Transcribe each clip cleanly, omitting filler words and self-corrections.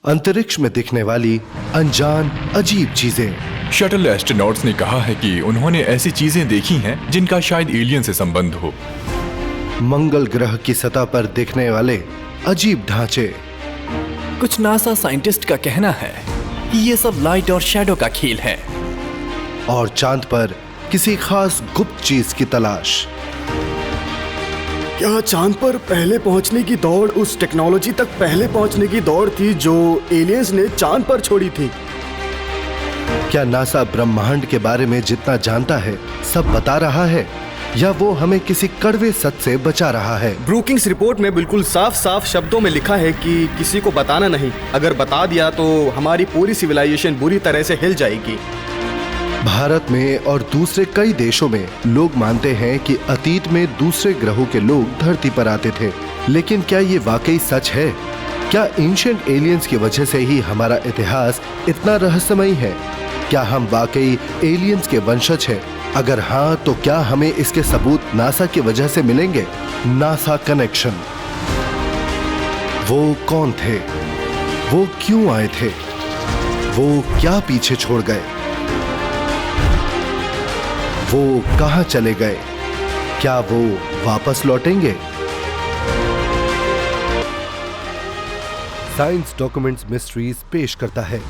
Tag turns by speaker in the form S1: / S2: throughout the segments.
S1: अंतरिक्ष में दिखने वाली अनजान अजीब चीजें।
S2: शटल एस्ट्रोनॉट्स ने कहा है कि उन्होंने ऐसी चीजें देखी हैं जिनका शायद एलियन से संबंध हो।
S1: मंगल ग्रह की सतह पर दिखने वाले अजीब ढांचे।
S3: कुछ नासा साइंटिस्ट का कहना है कि ये सब लाइट और शैडो का खेल है।
S1: और चांद पर किसी खास गुप्त चीज की तलाश।
S4: क्या चांद पर पहले पहुंचने की दौड़ उस टेक्नोलॉजी तक पहले पहुंचने की दौड़ थी जो एलियंस ने चांद पर छोड़ी थी?
S1: क्या नासा ब्रह्मांड के बारे में जितना जानता है सब बता रहा है, या वो हमें किसी कड़वे सच से बचा रहा है?
S4: ब्रूकिंग्स रिपोर्ट में बिल्कुल साफ साफ शब्दों में लिखा है कि किसी को बताना नहीं। अगर बता दिया तो हमारी पूरी सिविलाइजेशन बुरी तरह से हिल जाएगी।
S1: भारत में और दूसरे कई देशों में लोग मानते हैं कि अतीत में दूसरे ग्रहों के लोग धरती पर आते थे, लेकिन क्या ये वाकई सच है? क्या एंशिएंट एलियंस की वजह से ही हमारा इतिहास इतना रहस्यमयी है? क्या हम वाकई एलियंस के वंशज हैं? अगर हाँ, तो क्या हमें इसके सबूत नासा की वजह से मिलेंगे? NASA connection. वो कौन थे? वो क्यों आए थे? वो क्या पीछे छोड़ गए? वो कहां चले गए? क्या वो वापस लौटेंगे? साइंस डॉक्यूमेंट्स मिस्ट्रीज पेश करता है।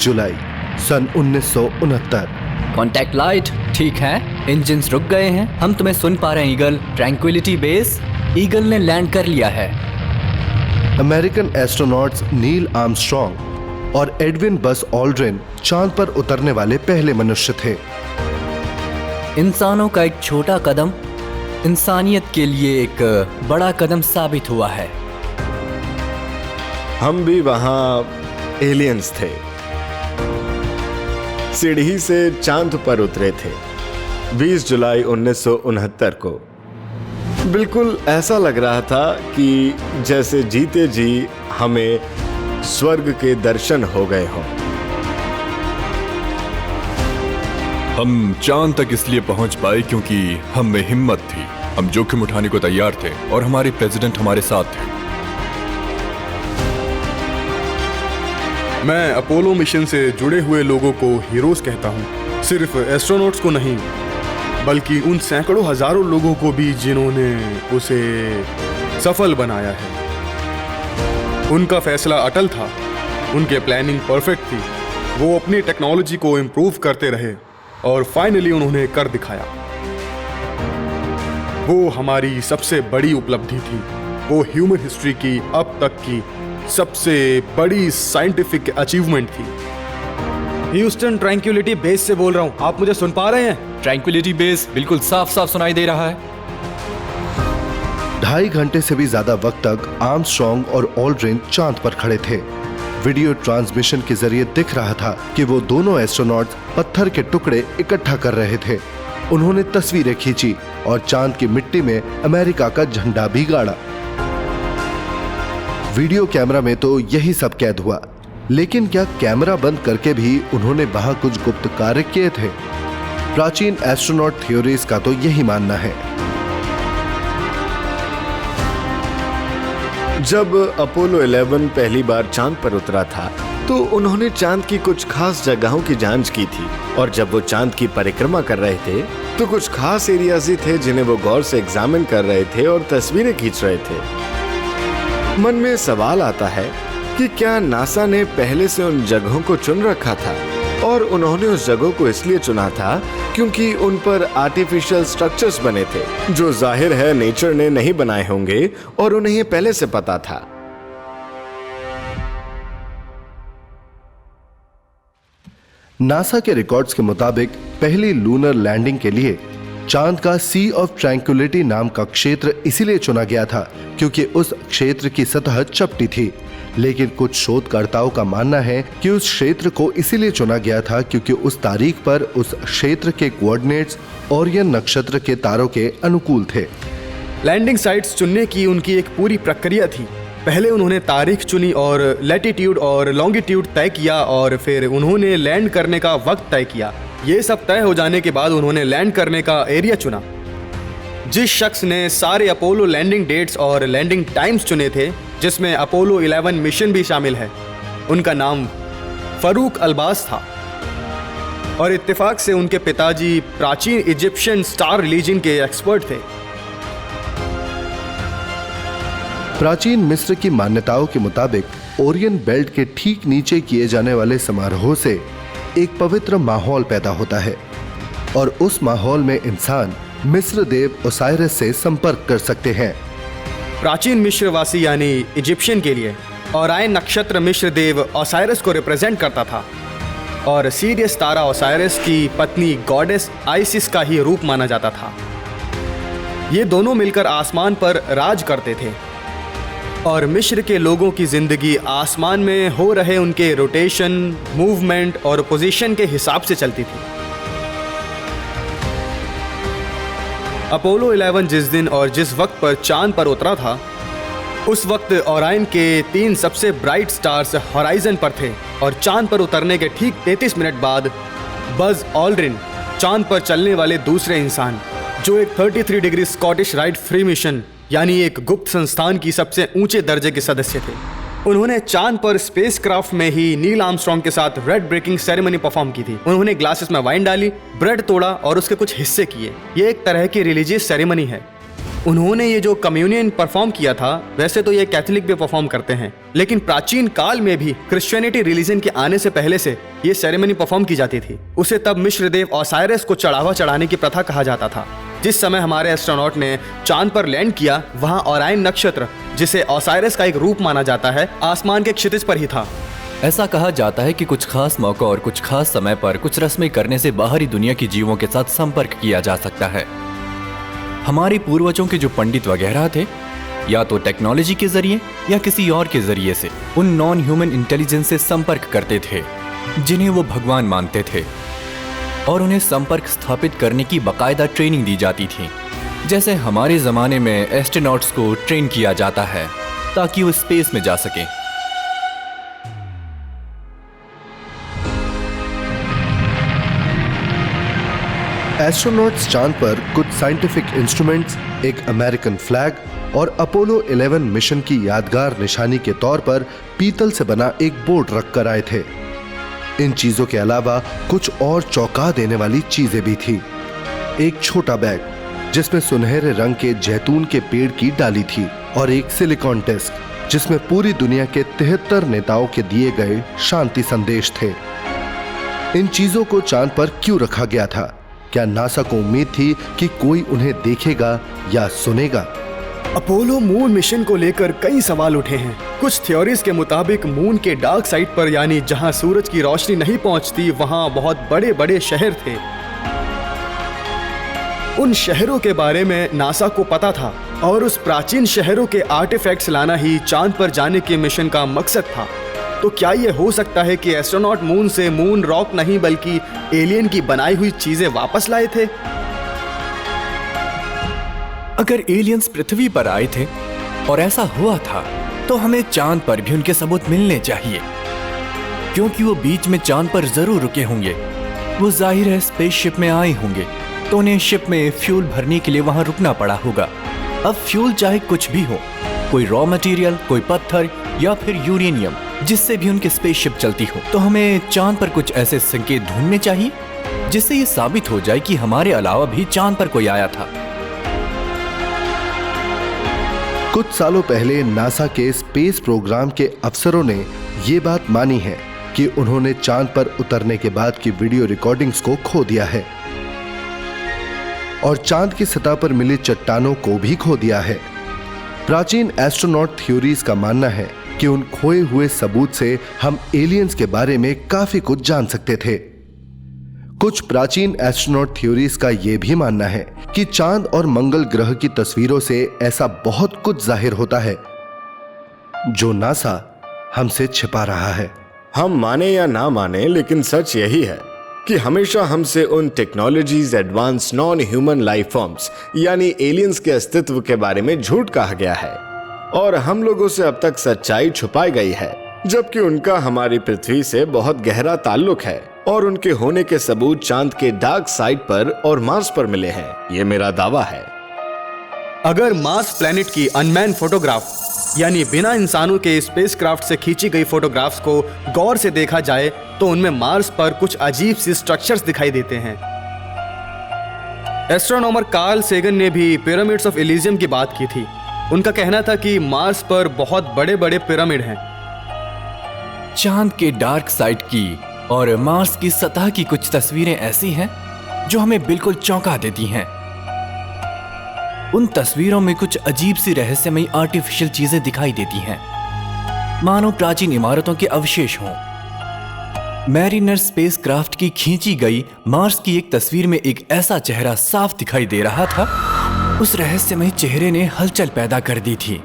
S1: जुलाई सन 1969।
S3: कॉन्टैक्ट लाइट ठीक है, इंजन्स रुक गए हैं, हम तुम्हें सुन पा रहे हैं ईगल। ट्रैंक्विलिटी बेस, ईगल ने लैंड कर लिया है।
S1: अमेरिकन एस्ट्रोनॉट्स नील आर्मस्ट्रॉन्ग और एडविन बस ऑल्ड्रिन चांद पर उतरने वाले पहले मनुष्य थे।
S3: इंसानों का एक छोटा कदम इंसानियत के लिए एक बड़ा कदम साबित हुआ है।
S5: हम भी वहां एलियंस थे, सीढ़ी से चांद पर उतरे थे 20 जुलाई 1969 को। बिल्कुल ऐसा लग रहा था कि जैसे जीते जी हमें स्वर्ग के दर्शन हो गए हों।
S2: हम चांद तक इसलिए पहुंच पाए क्योंकि हम में हिम्मत थी, हम जोखिम उठाने को तैयार थे और हमारे प्रेसिडेंट हमारे साथ थे।
S4: मैं अपोलो मिशन से जुड़े हुए लोगों को हीरोज कहता हूँ, सिर्फ एस्ट्रोनॉट्स को नहीं, बल्कि उन सैकड़ों हजारों लोगों को भी जिन्होंने उसे सफल बनाया है। उनका फैसला अटल था, उनके प्लानिंग परफेक्ट थी, वो अपनी टेक्नोलॉजी को इम्प्रूव करते रहे और फाइनली उन्होंने कर दिखाया। वो हमारी सबसे बड़ी उपलब्धि थी, वो ह्यूमन हिस्ट्री की अब तक की सबसे बड़ी साइंटिफिक अचीवमेंट थी। ह्यूस्टन ट्रैंक्विलिटी बेस से बोल रहा हूं, आप मुझे सुन पा रहे हैं?
S3: ट्रैंक्विलिटी बेस बिल्कुल साफ साफ सुनाई दे रहा है।
S1: 2.5 घंटे से भी ज्यादा वक्त तक आर्मस्ट्रॉन्ग और ऑल्ड्रिन चांद पर खड़े थे। वीडियो ट्रांसमिशन के जरिए दिख रहा था कि वो दोनों एस्ट्रोनॉट्स पत्थर के टुकड़े इकट्ठा कर रहे थे। उन्होंने तस्वीरें खींची और चांद की मिट्टी में अमेरिका का झंडा भी गाड़ा। वीडियो कैमरा में तो यही सब कैद हुआ, लेकिन क्या कैमरा बंद करके भी उन्होंने वहां कुछ गुप्त कार्य किए थे? प्राचीन एस्ट्रोनॉट थ्योरीज का तो यही मानना है।
S5: जब अपोलो 11 पहली बार चांद पर उतरा था तो उन्होंने चांद की कुछ खास जगहों की जांच की थी, और जब वो चांद की परिक्रमा कर रहे थे तो कुछ खास एरियाज ही थे जिन्हें वो गौर से एग्जामिन कर रहे थे और तस्वीरें खींच रहे थे। मन में सवाल आता है कि क्या नासा ने पहले से उन जगहों को चुन रखा था, और उन्होंने उस जगहों को इसलिए चुना था क्योंकि उन पर आर्टिफिशियल स्ट्रक्चर्स बने थे जो जाहिर है नेचर ने नहीं बनाए होंगे और उन्हें ये पहले से पता था।
S1: नासा के रिकॉर्ड्स के मुताबिक पहली लूनर लैंडिंग के लिए चांद का सी ऑफ ट्रैंक्विलिटी नाम का क्षेत्र इसीलिए चुना गया था क्योंकि उस क्षेत्र की सतह चपटी थी। लेकिन कुछ शोधकर्ताओं का मानना है कि उस क्षेत्र को इसीलिए चुना गया था क्योंकि उस तारीख पर उस क्षेत्र के कोऑर्डिनेट्स ओरियन नक्षत्र के तारों के अनुकूल थे।
S4: लैंडिंग साइट्स चुनने की उनकी एक पूरी प्रक्रिया थी। पहले उन्होंने तारीख चुनी और लैटिट्यूड और लॉन्गिट्यूड तय किया और फिर उन्होंने लैंड करने का वक्त तय किया। ये सब तय हो जाने के बाद उन्होंने लैंड करने का एरिया चुना। जिस शख्स ने सारे अपोलो लैंडिंग डेट्स और लैंडिंग टाइम्स चुने थे, जिसमें अपोलो 11 मिशन भी शामिल है, उनका नाम फरूक अल्बास था और इत्तेफाक से उनके पिताजी प्राचीन इजिप्शियन स्टार रिलीजन के एक्सपर्ट थे।
S1: प्राचीन मिस्र की मान्यताओं के मुताबिक ओरियन बेल्ट के ठीक नीचे किए जाने वाले समारोह से एक पवित्र माहौल पैदा होता है और उस माहौल में इंसान मिस्र देव ओसाइरस से संपर्क कर सकते हैं।
S4: प्राचीन मिस्रवासी यानी इजिप्शियन के लिए ओरायन नक्षत्र मिस्र देव ओसाइरस को रिप्रेजेंट करता था और सीरियस तारा ओसाइरस की पत्नी गॉडेस आइसिस का ही रूप माना जाता था। ये दोनों मिलकर आसमान पर राज करते थे और मिस्र के लोगों की जिंदगी आसमान में हो रहे उनके रोटेशन, मूवमेंट और पोजीशन के हिसाब से चलती थी। अपोलो 11 जिस दिन और जिस वक्त पर चांद पर उतरा था, उस वक्त ओरायन के 3 सबसे ब्राइट स्टार्स हॉराइजन पर थे और चांद पर उतरने के ठीक 33 मिनट बाद बज ऑल्ड्रिन, चांद पर चलने वाले दूसरे इंसान, जो एक 33 degree Scottish right free mission यानी एक गुप्त संस्थान की सबसे ऊंचे दर्जे के सदस्य थे। उन्होंने चांद पर स्पेसक्राफ्ट में ही नील आर्मस्ट्रॉन्ग के साथ ब्रेड ब्रेकिंग सेरेमनी परफॉर्म की थी। उन्होंने ग्लासेस में वाइन डाली, ब्रेड तोड़ा और उसके कुछ हिस्से किए। ये एक तरह की रिलीजियस सेरेमनी है। उन्होंने ये जो कम्युनियन परफॉर्म किया था, वैसे तो ये कैथोलिक भी परफॉर्म करते हैं, लेकिन प्राचीन काल में भी क्रिश्चियनिटी रिलीजन के आने से पहले से ये सेरेमनी परफॉर्म की जाती थी। उसे तब मिस्र देव ओसाइरस को चढ़ावा चढ़ाने की प्रथा कहा जाता था। जिस समय हमारे एस्ट्रोनॉट ने चांद पर लैंड किया, वहां ओरायन नक्षत्र, जिसे ओसाइरस का एक रूप माना जाता है, आसमान के क्षितिज पर ही था।
S3: ऐसा कहा जाता है कि कुछ खास मौका और कुछ खास समय पर कुछ रस्में करने से बाहरी दुनिया की जीवों के साथ संपर्क किया जा सकता है। हमारे पूर्वजों के जो पंडित वगैरह थे, या तो टेक्नोलॉजी के जरिए या किसी और के जरिए से उन नॉन ह्यूमन इंटेलिजेंस से संपर्क करते थे, जिन्हें वो भगवान मानते थे, और उन्हें संपर्क स्थापित करने की बाकायदा ट्रेनिंग दी जाती थी। जैसे हमारे जमाने में एस्ट्रोनॉट्स को ट्रेन किया जाता है ताकि वो स्पेस में जा सकें।
S1: एस्ट्रोनॉट्स चांद पर कुछ साइंटिफिक इंस्ट्रूमेंट्स, एक अमेरिकन फ्लैग और अपोलो 11 मिशन की यादगार निशानी के तौर पर पीतल से बना एक बोर्ड रख कर आए थे। इन चीजों के अलावा कुछ और चौंका देने वाली चीजें भी थी। एक छोटा बैग जिसमें सुनहरे रंग के जैतून के पेड़ की डाली थी और एक सिलिकॉन डिस्क जिसमें पूरी दुनिया के 73 नेताओं के दिए गए शांति संदेश थे। इन चीजों को चांद पर क्यों रखा गया था? क्या नासा को उम्मीद थी कि कोई उन्हें देखेगा या सुनेगा?
S4: अपोलो मून मिशन को लेकर कई सवाल उठे हैं। कुछ थ्योरीज के मुताबिक मून के डार्क साइड पर, यानी जहां सूरज की रोशनी नहीं पहुंचती, वहां बहुत बड़े बड़े शहर थे। उन शहरों के बारे में नासा को पता था और उस प्राचीन शहरों के आर्टिफैक्ट्स लाना ही चांद पर जाने के मिशन का मकसद था। तो क्या यह हो सकता है कि एस्ट्रोनॉट मून से मून रॉक नहीं बल्कि एलियन की बनाई हुई चीजें वापस लाए थे?
S3: अगर एलियंस पृथ्वी पर आए थे और ऐसा हुआ था, तो हमें चांद पर भी उनके सबूत मिलने चाहिए, क्योंकि वो बीच में चांद पर जरूर रुके होंगे। वो जाहिर है स्पेसशिप में आए होंगे, तो उन्हें शिप में फ्यूल भरने के लिए वहां रुकना पड़ा होगा। अब फ्यूल चाहे कुछ भी हो, कोई रॉ मटेरियल, कोई पत्थर या फिर यूरेनियम, जिससे भी उनकी स्पेसशिप चलती हो, तो हमें चांद पर कुछ ऐसे संकेत ढूंढने चाहिए जिससे ये साबित हो जाए कि हमारे अलावा भी चांद पर कोई आया था।
S1: कुछ सालों पहले नासा के स्पेस प्रोग्राम के अफसरों ने ये बात मानी है कि उन्होंने चांद पर उतरने के बाद की वीडियो रिकॉर्डिंग्स को खो दिया है और चांद की सतह पर मिली चट्टानों को भी खो दिया है। प्राचीन एस्ट्रोनॉट थ्योरीज का मानना है कि उन खोए हुए सबूत से हम एलियंस के बारे में काफी कुछ जान सकते थे। कुछ प्राचीन एस्ट्रोनॉट थ्योरीज का यह भी मानना है कि चांद और मंगल ग्रह की तस्वीरों से ऐसा बहुत कुछ जाहिर होता है जो नासा हमसे छिपा रहा है।
S5: हम माने या ना माने, लेकिन सच यही है कि हमेशा हमसे उन technologies, advance non human life forms यानी एलियंस के अस्तित्व के बारे में झूठ कहा गया है। और हम लोगों से अब तक सच्चाई छुपाई गई है, जबकि उनका हमारी पृथ्वी से बहुत गहरा ताल्लुक है और उनके होने के सबूत चांद के डार्क साइड पर और मार्स पर मिले हैं। ये मेरा दावा है।
S4: अगर मार्स प्लैनेट की अनमैन फोटोग्राफ यानी बिना इंसानों के स्पेसक्राफ्ट से खींची गई फोटोग्राफ्स को गौर से देखा जाए तो उनमें मार्स पर कुछ अजीब सी स्ट्रक्चर्स दिखाई देते हैं। एस्ट्रोनॉमर कार्ल सेगन ने भी पिरामिड्स ऑफ एलिजियम की बात की थी। उनका कहना था कि मार्स पर बहुत बड़े बड़े पिरामिड हैं।
S3: चांद के डार्क साइड की और मार्स की सतह की कुछ तस्वीरें ऐसी हैं जो हमें बिल्कुल चौंका देती हैं। उन तस्वीरों में कुछ अजीब सी रहस्यमयी आर्टिफिशियल चीजें दिखाई देती हैं, मानो प्राचीन इमारतों के अवशेष हों। मैरिनर स्पेसक्राफ्ट की खींची गई मार्स की एक तस्वीर में एक ऐसा चेहरा साफ दिखाई दे रहा था। उस रहस्यमयी चेहरे ने हलचल पैदा कर दी थी,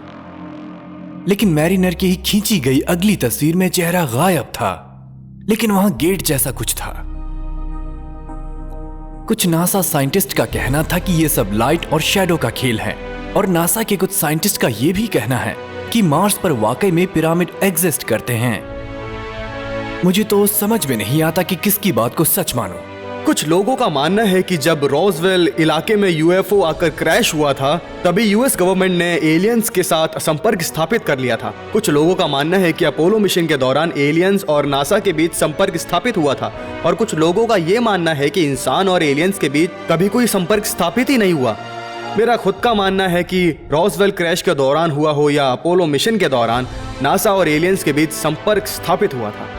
S3: लेकिन मैरिनर की ही खींची गई अगली तस्वीर में चेहरा गायब था, लेकिन वहां गेट जैसा कुछ था। कुछ नासा साइंटिस्ट का कहना था कि यह सब लाइट और शैडो का खेल है, और नासा के कुछ साइंटिस्ट का यह भी कहना है कि मार्स पर वाकई में पिरामिड एग्जिस्ट करते हैं। मुझे तो समझ में नहीं आता कि किसकी बात को सच मानूं।
S4: कुछ लोगों का मानना है कि जब रोजवेल इलाके में यूएफओ आकर क्रैश हुआ था, तभी यूएस गवर्नमेंट ने एलियंस के साथ संपर्क स्थापित कर लिया था। कुछ लोगों का मानना है कि अपोलो मिशन के दौरान एलियंस और नासा के बीच संपर्क स्थापित हुआ था, और कुछ लोगों का ये मानना है कि इंसान और एलियंस के बीच कभी कोई संपर्क स्थापित ही नहीं हुआ। मेरा खुद का मानना है कि रोजवेल क्रैश के दौरान हुआ हो या अपोलो मिशन के दौरान नासा और एलियंस के बीच संपर्क स्थापित हुआ था।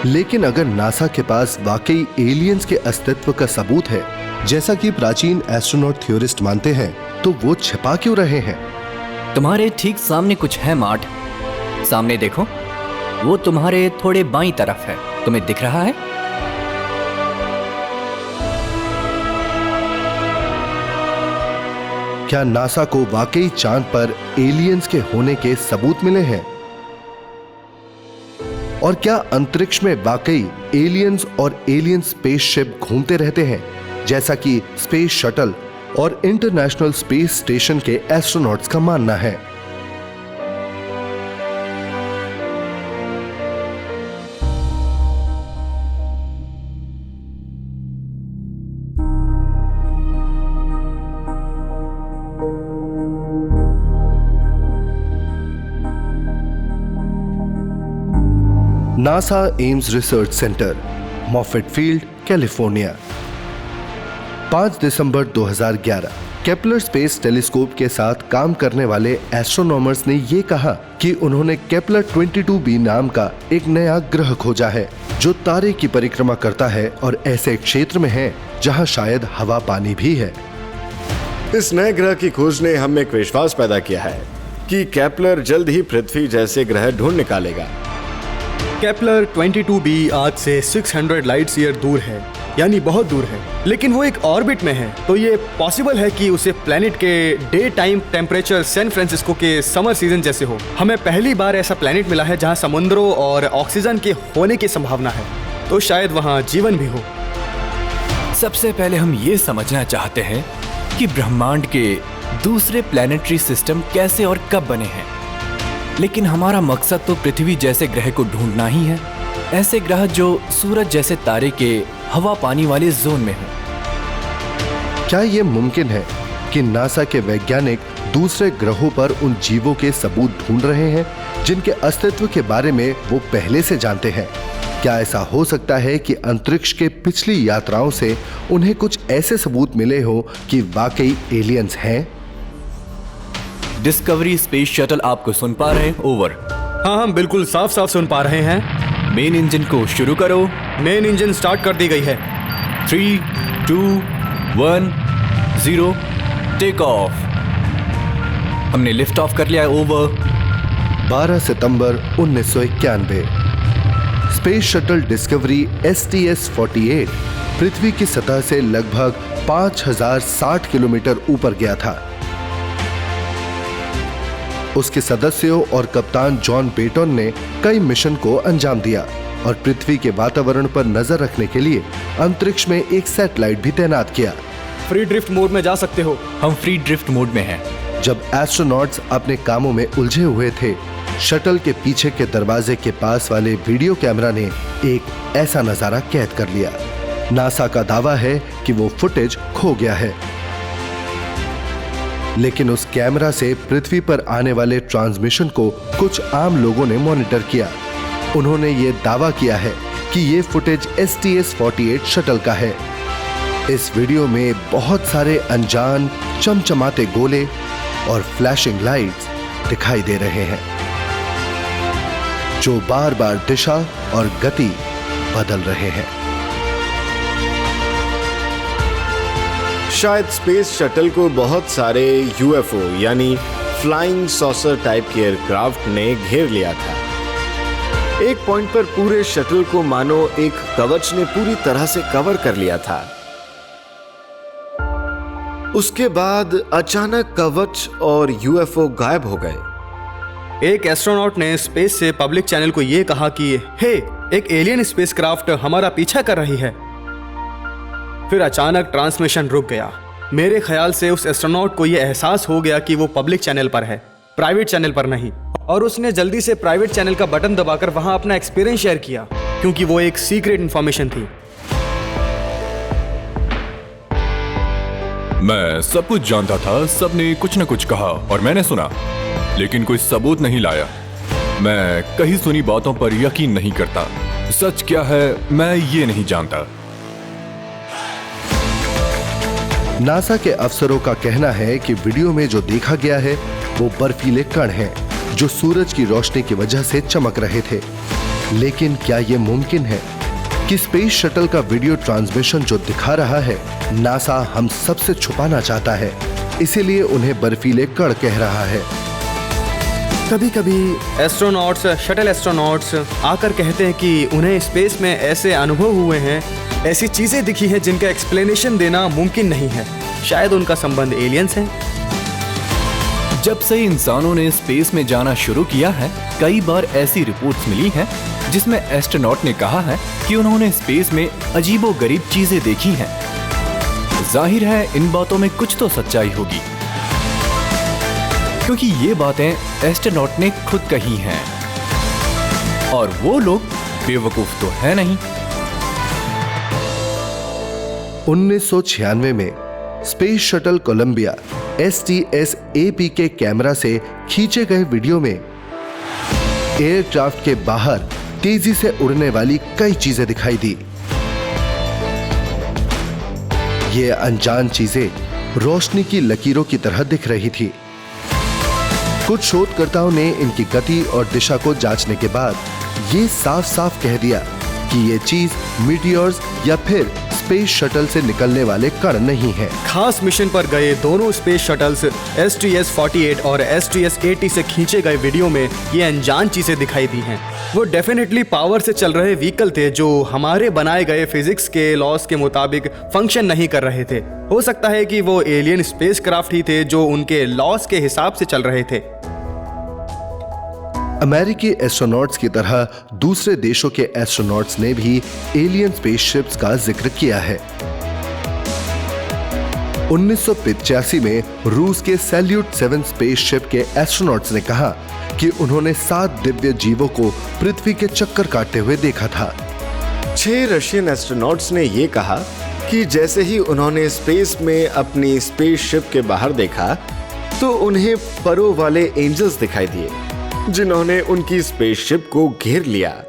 S1: लेकिन अगर नासा के पास वाकई एलियंस के अस्तित्व का सबूत है, जैसा कि प्राचीन एस्ट्रोनॉट थ्योरिस्ट मानते हैं, तो वो छिपा क्यों रहे हैं?
S3: तुम्हारे ठीक सामने कुछ है मार्ट। सामने देखो, वो तुम्हारे थोड़े बाईं तरफ है। तुम्हें दिख रहा है?
S1: क्या नासा को वाकई चांद पर एलियंस के होने के सबूत मिले हैं? और क्या अंतरिक्ष में वाकई एलियंस और एलियन स्पेसशिप घूमते रहते हैं, जैसा कि स्पेस शटल और इंटरनेशनल स्पेस स्टेशन के एस्ट्रोनॉट्स का मानना है? NASA Ames research centre, Moffett Field, California. 5 दिसंबर 2011 केपलर स्पेस टेलीस्कोप के साथ काम करने वाले एस्ट्रोनॉमर्स ने यह कहा कि उन्होंने केपलर 22b नाम का एक नया ग्रह खोजा है जो तारे की परिक्रमा करता है और ऐसे क्षेत्र में है जहां शायद हवा पानी भी है।
S5: इस नए ग्रह की खोज ने हम में एक विश्वास पैदा किया है कि केपलर जल्द ही पृथ्वी जैसे ग्रह ढूंढ निकालेगा।
S4: केपलर 22b आज से 600 लाइट्स ईयर दूर है, यानी बहुत दूर है, लेकिन वो एक ऑर्बिट में है, तो ये पॉसिबल है कि उसे प्लैनेट के day time temperature San Francisco के समर सीजन जैसे हो। हमें पहली बार ऐसा प्लैनेट मिला है जहां समुद्रों और ऑक्सीजन के होने की संभावना है, तो शायद वहां जीवन भी हो।
S3: सबसे पहले हम ये समझना चाहते हैं कि ब्रह्मांड के दूसरे प्लैनेटरी सिस्टम कैसे और कब बने हैं, लेकिन हमारा मकसद तो पृथ्वी जैसे ग्रह को ढूंढना ही है, ऐसे ग्रह जो सूरज जैसे तारे के हवा पानी वाले जोन में हो।
S1: क्या यह मुमकिन है कि नासा के वैज्ञानिक दूसरे ग्रहों पर उन जीवों के सबूत ढूंढ रहे हैं जिनके अस्तित्व के बारे में वो पहले से जानते हैं? क्या ऐसा हो सकता है कि अंतरिक्ष के पिछली यात्राओं से उन्हें कुछ ऐसे सबूत मिले हो कि वाकई एलियंस हैं?
S3: डिस्कवरी स्पेस शटल आपको सुन पा रहे हैं? ओवर।
S4: हाँ, हम बिल्कुल साफ साफ सुन पा रहे हैं।
S3: मेन इंजन को शुरू करो।
S4: मेन इंजन स्टार्ट कर दी गई है।
S3: 3, 2, 1, 0, टेक ऑफ। हमने लिफ्ट ऑफ कर लिया है। ओवर।
S1: 12 सितंबर 1991 स्पेस शटल डिस्कवरी STS-48 पृथ्वी की सतह से लगभग 5060 किलोमीटर ऊपर गया था। उसके सदस्यों और कप्तान जॉन पेटन ने कई मिशन को अंजाम दिया और पृथ्वी के वातावरण पर नजर रखने के लिए अंतरिक्ष में एक सैटेलाइट भी तैनात किया।
S4: फ्री ड्रिफ्ट मोड में जा सकते हो।
S3: हम फ्री ड्रिफ्ट मोड में हैं।
S1: जब एस्ट्रोनॉट्स अपने कामों में उलझे हुए थे, शटल के पीछे के दरवाजे के पास वाले वीडियो कैमरा ने एक ऐसा नजारा कैद कर लिया। नासा का दावा है कि वो फुटेज खो गया है, लेकिन उस कैमरा से पृथ्वी पर आने वाले ट्रांसमिशन को कुछ आम लोगों ने मॉनिटर किया। उन्होंने ये दावा किया है कि ये फुटेज STS-48 शटल का है। इस वीडियो में बहुत सारे अनजान चमचमाते गोले और फ्लैशिंग लाइट्स दिखाई दे रहे हैं, जो बार बार दिशा और गति बदल रहे हैं।
S5: शायद स्पेस शटल को बहुत सारे UFO यानी फ्लाइंग सॉसर टाइप के एयरक्राफ्ट ने घेर लिया था। एक पॉइंट पर पूरे शटल को मानो एक कवच ने पूरी तरह से कवर कर लिया था। उसके बाद अचानक कवच और UFO गायब हो गए।
S4: एक एस्ट्रोनॉट ने स्पेस से पब्लिक चैनल को यह कहा कि हे, एक एलियन स्पेसक्राफ्ट हमारा पीछा कर रही है। फिर अचानक ट्रांसमिशन रुक गया। मेरे ख्याल से उस एस्ट्रोनॉट को यह एहसास हो गया कि वो पब्लिक चैनल पर है, प्राइवेट चैनल पर नहीं, और उसने जल्दी से प्राइवेट चैनल का बटन दबाकर वहां अपना एक्सपीरियंस शेयर किया, क्योंकि वो एक सीक्रेट इंफॉर्मेशन थी।
S2: मैं सब कुछ जानता था, सबने कुछ न कुछ कहा और मैंने सुना, लेकिन कोई सबूत नहीं लाया। मैं कहीं सुनी बातों पर यकीन नहीं करता। सच क्या है मैं ये नहीं जानता।
S1: नासा के अफसरों का कहना है कि वीडियो में जो देखा गया है वो बर्फीले कण हैं, जो सूरज की रोशनी की वजह से चमक रहे थे। लेकिन क्या यह मुमकिन है कि स्पेस शटल का वीडियो ट्रांसमिशन जो दिखा रहा है, नासा हम सबसे छुपाना चाहता है, इसीलिए उन्हें बर्फीले कण कह रहा है।
S4: कभी कभी एस्ट्रोनॉट्स, शटल एस्ट्रोनॉट्स आकर कहते हैं कि उन्हें स्पेस में ऐसे अनुभव हुए हैं, ऐसी चीजें दिखी हैं जिनका एक्सप्लेनेशन देना मुमकिन नहीं है। शायद उनका संबंध एलियंस है।
S3: जब से इंसानों ने स्पेस में जाना शुरू किया है, कई बार ऐसी रिपोर्ट्स मिली हैं जिसमें एस्ट्रोनॉट ने कहा है कि उन्होंने स्पेस में अजीबोगरीब चीजें देखी हैं। जाहिर है इन बातों में कुछ तो सच्चाई होगी, क्योंकि ये बातें एस्ट्रोनॉट ने खुद कही हैं, और वो लोग बेवकूफ तो है नहीं।
S1: 1996 में स्पेस शटल कोलंबिया STS-AP के कैमरा से खींचे गए वीडियो में एयरक्राफ्ट के बाहर तेजी से उड़ने वाली कई चीजें दिखाई दी। ये अनजान चीजें रोशनी की लकीरों की तरह दिख रही थी। कुछ शोधकर्ताओं ने इनकी गति और दिशा को जांचने के बाद ये साफ साफ कह दिया कि ये चीज मीटियोर्स या फिर स्पेस शटल से निकलने वाले कण नहीं है।
S4: खास मिशन पर गए दोनों स्पेस शटल्स STS-48 और STS-80 से खींचे गए वीडियो में ये अनजान चीजें दिखाई दी हैं। वो डेफिनेटली पावर से चल रहे व्हीकल थे जो हमारे बनाए गए फिजिक्स के लॉस के मुताबिक फंक्शन नहीं कर रहे थे। हो सकता है कि वो एलियन स्पेसक्राफ्ट ही थे जो उनके लॉस के हिसाब से चल रहे थे।
S1: अमेरिकी एस्ट्रोनॉट्स की तरह दूसरे देशों के एस्ट्रोनॉट्स ने भी एलियन स्पेसशिप्स का जिक्र किया है। 1985 में रूस के सैल्यूट 7 स्पेसशिप के एस्ट्रोनॉट्स ने कहा कि उन्होंने 7 दिव्य जीवों को पृथ्वी के चक्कर काटते हुए देखा था।
S5: 6 रशियन एस्ट्रोनॉट्स ने यह कहा कि जैसे ही उन्होंने स्पेस में अपनी स्पेसशिप के बाहर देखा तो उन्हें परों वाले एंजल्स दिखाई दिए, जिन्होंने उनकी स्पेसशिप को घेर लिया।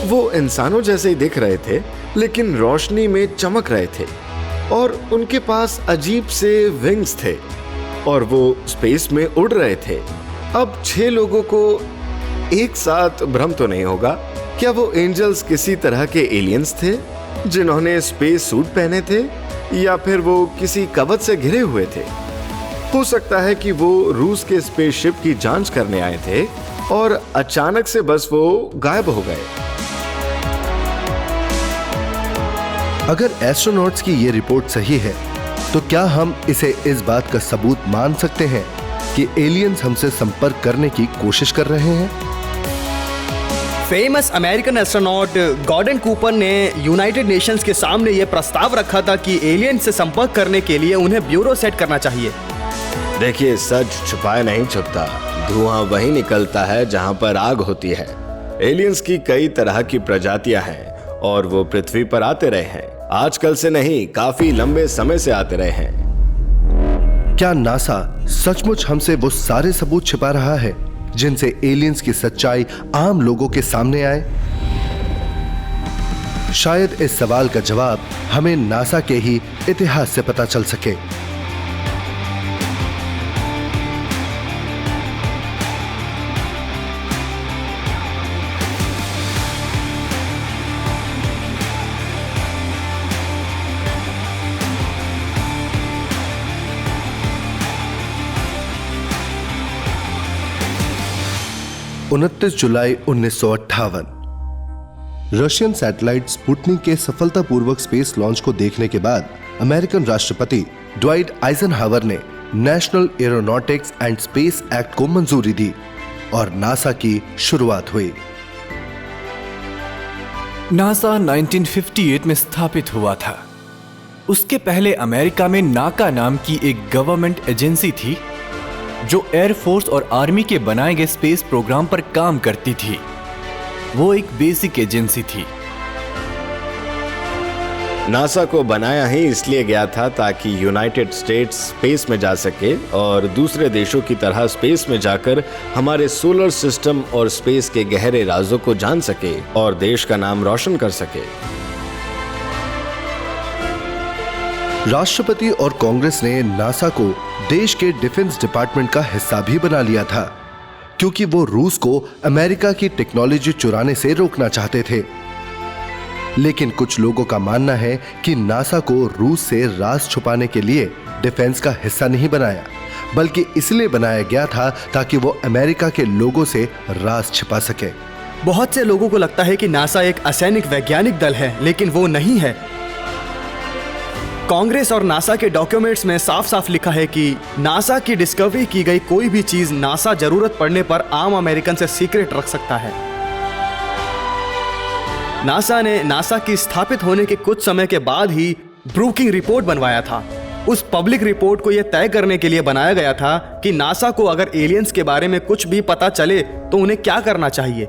S5: वो इंसानों जैसे ही दिख रहे थे, लेकिन रोशनी में चमक रहे थे, और उनके पास अजीब से विंग्स थे, और वो स्पेस में उड़ रहे थे। अब 6 लोगों को एक साथ भ्रम तो नहीं होगा? क्या वो एंजल्स किसी तरह के एलियंस थे जिन्होंने स्पेस सूट पहने थे, या फिर वो किसी कवच से घिरे हुए थे? हो सकता है कि वो रूस के स्पेसशिप की जांच करने आए थे और अचानक से बस वो गायब हो गए।
S1: अगर एस्ट्रोनॉट्स की ये रिपोर्ट सही है, तो क्या हम इसे इस बात का सबूत मान सकते हैं कि एलियंस हमसे संपर्क करने की कोशिश कर रहे हैं?
S4: Famous American astronaut Gordon Cooper ने यूनाइटेड नेशंस के सामने यह प्रस्ताव रखा था कि एलियन से संपर्क करने के लिए उन्हें ब्यूरो सेट करना चाहिए।
S5: देखिए, सच छुपाए नहीं छुपता। धुआं वहीं निकलता है जहां पर आग होती है। एलियंस की कई तरह की प्रजातियां हैं और वो पृथ्वी पर आते रहे हैं। आजकल से नहीं, काफी लंबे समय से आते रहे हैं।
S1: क्या नासा सचमुच हमसे वो सारे सबूत छिपा रहा है जिनसे एलियंस की सच्चाई आम लोगों के सामने आए? शायद इस सवाल का जवाब हमें नासा के ही इतिहास से पता चल सके। जुलाई 1958 रशियन सैटेलाइट स्पुतनिक के सफलतापूर्वक स्पेस लॉन्च को देखने के बाद अमेरिकन राष्ट्रपति ड्वाइट आइजनहावर ने national aeronautics and space act को मंजूरी दी और नासा की शुरुआत हुई।
S3: नासा 1958 में स्थापित हुआ था। उसके पहले अमेरिका में नाका नाम की एक गवर्नमेंट एजेंसी थी जो एयरफोर्स और आर्मी के बनाए गए स्पेस प्रोग्राम पर काम करती थी। वो एक बेसिक एजेंसी थी।
S5: नासा को बनाया ही इसलिए गया था ताकि यूनाइटेड स्टेट्स स्पेस में जा सके और दूसरे देशों की तरह स्पेस में जाकर हमारे सोलर सिस्टम और स्पेस के गहरे राजों को जान सके और देश का नाम रोशन कर सके।
S1: राष्ट्रपति और कांग्रेस ने नासा को देश के डिफेंस डिपार्टमेंट का हिस्सा भी बना लिया था क्योंकि वो रूस को अमेरिका की टेक्नोलॉजी चुराने से रोकना चाहते थे। लेकिन कुछ लोगों का मानना है कि नासा को रूस से राज छुपाने के लिए डिफेंस का हिस्सा नहीं बनाया, बल्कि इसलिए बनाया गया था ताकि वो अमेरिका के लोगों से राज छिपा सके।
S4: बहुत से लोगों को लगता है कि नासा एक असैनिक वैज्ञानिक दल है, लेकिन वो नहीं है। कांग्रेस और नासा के डॉक्यूमेंट्स में साफ साफ लिखा है कि नासा की डिस्कवरी की गई कोई भी चीज नासा जरूरत पड़ने पर आम अमेरिकन से सीक्रेट रख सकता है। नासा ने नासा की स्थापित होने के कुछ समय के बाद ही ब्रूकिंग रिपोर्ट बनवाया था। उस पब्लिक रिपोर्ट को यह तय करने के लिए बनाया गया था कि नासा को अगर एलियंस के बारे में कुछ भी पता चले तो उन्हें क्या करना चाहिए।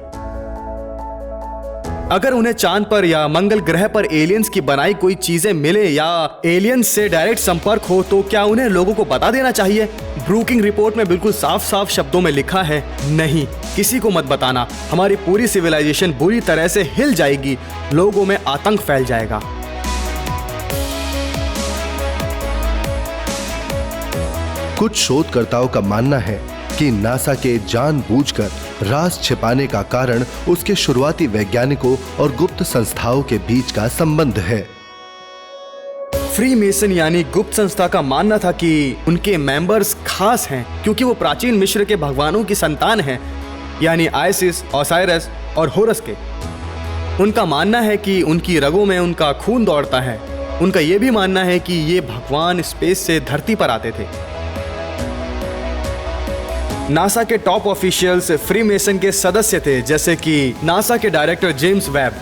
S4: अगर उन्हें चांद पर या मंगल ग्रह पर एलियंस की बनाई कोई चीजें मिले या एलियंस से डायरेक्ट संपर्क हो तो क्या उन्हें लोगों को बता देना चाहिए। ब्रूकिंग रिपोर्ट में बिल्कुल साफ साफ शब्दों में लिखा है, नहीं, किसी को मत बताना, हमारी पूरी सिविलाइजेशन बुरी तरह से हिल जाएगी, लोगों में आतंक फैल जाएगा।
S1: कुछ शोधकर्ताओं का मानना है कि नासा के जानबूझकर राज छिपाने का कारण उसके शुरुआती वैज्ञानिकों और गुप्त संस्थाओं के बीच का संबंध है।
S4: फ्रीमेसन यानी गुप्त संस्था का मानना था कि उनके मेंबर्स खास हैं क्योंकि वो प्राचीन मिस्र के भगवानों की संतान हैं, यानी आइसिस, ओसाइरस और होरस के। उनका मानना है कि उनकी रगों में उनका खून दौड़ता है। उनका यह भी मानना है कि ये भगवान स्पेस से धरती पर आते थे। नासा के टॉप ऑफिशियल्स फ्रीमेसन के सदस्य थे, जैसे कि नासा के डायरेक्टर जेम्स वेब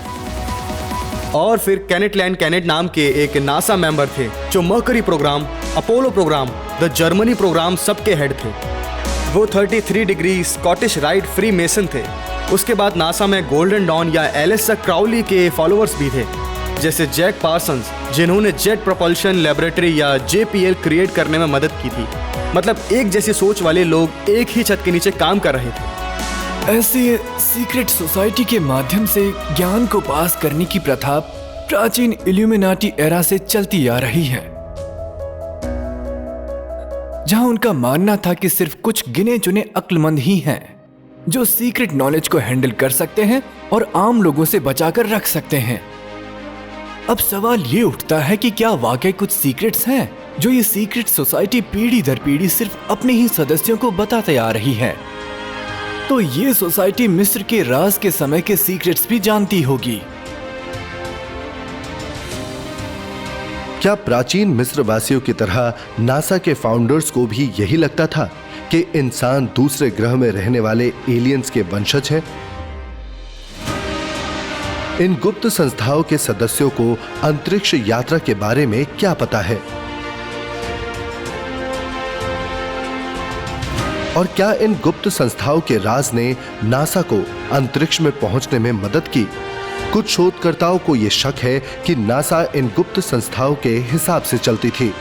S4: और फिर केनेट लैंड केनेट नाम के एक नासा मेंबर थे जो Mercury programme, Apollo programme, the Gemini programme सबके हेड थे। वो 33 डिग्री स्कॉटिश राइट फ्रीमेसन थे। उसके बाद नासा में गोल्डन डॉन या एलिसा क्राउली के फॉलोअर्स भी थे, जैसे जैक पार्सन्स, जिन्होंने जेट प्रोपल्शन लेबोरेटरी या JPL क्रिएट करने में मदद की थी। मतलब एक जैसी सोच वाले लोग एक ही छत के नीचे काम कर रहे थे।
S3: ऐसे सीक्रेट सोसाइटी के माध्यम से ज्ञान को पास करने की प्रथा प्राचीन इल्यूमिनाटी एरा से चलती आ रही है, जहां उनका मानना था कि सिर्फ कुछ गिने चुने अक्लमंद ही हैं जो सीक्रेट नॉलेज को हैंडल कर सकते हैं और आम लोगों से बचाकर रख सकते हैं। अब सवाल ये उठता है कि क्या वाकई कुछ सीक्रेट्स हैं जो ये सीक्रेट सोसाइटी पीढ़ी दर पीढ़ी सिर्फ अपने ही सदस्यों को बताते आ रही है। तो ये सोसाइटी मिस्र के राज के समय के सीक्रेट्स भी जानती होगी।
S1: क्या प्राचीन मिस्र वासियों की तरह नासा के फाउंडर्स को भी यही लगता था कि इंसान दूसरे ग्रह में रहने वाले एलियंस के वंशज हैं? इन गुप्त संस्थाओं के सदस्यों को अंतरिक्ष यात्रा के बारे में क्या पता है? और क्या इन गुप्त संस्थाओं के राज ने नासा को अंतरिक्ष में पहुंचने में मदद की? कुछ शोधकर्ताओं को यह शक है कि नासा इन गुप्त संस्थाओं के हिसाब से चलती थी,